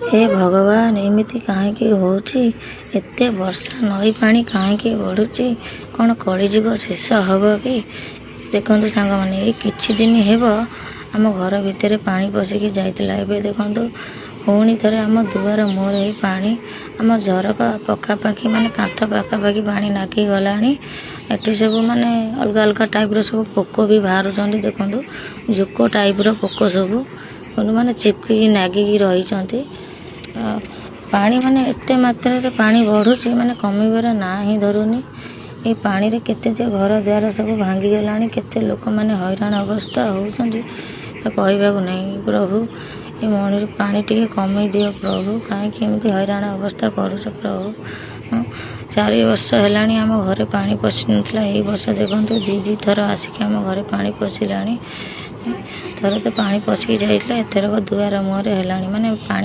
हे भगवान एमिति काहेकि होउछि एते वर्षा नई पानी काहेकि बढ़ुछि कौन कलिजुग शेष हब कि देखंतु सांग माने ए किछि दिन हेबो आम घर भितर पानी पशिकी जाइतिला एबे देखंतु पुणी थरे आम दुआर मुहर हे पानी आम झरका पखापाखि माने कांथ पखापाखि पानी नाकी गलानी एठी सब माने अलग अलग टाइप रो सब पोक भी बाहरुचंती देखंतु जोको टाइप रो पोक सब माने चिपकी नागिकी रहिचंती पानी माने एते मात्रा रे पानी बढ़ुची माने कमीबार ना ही धरुनी ए पानी रे केते जे घर द्वार सब भांगी गलानी केते लोक माने हैरान अवस्था होउचंती कहबाकू नहीं प्रभु ए मणि पानी टिके कमी दियो प्रभु काहे कि एमती हैरान अवस्था करूछ प्रभु 4 वर्ष हेलानी आम घरे पानी पशि नथला ए वर्ष देखंतु दी थर आसिक आम घरे पानी पशिलानी थर तो पानी पशिकी जाइतला एथरक दुआर मुहर हेलानी माने पानी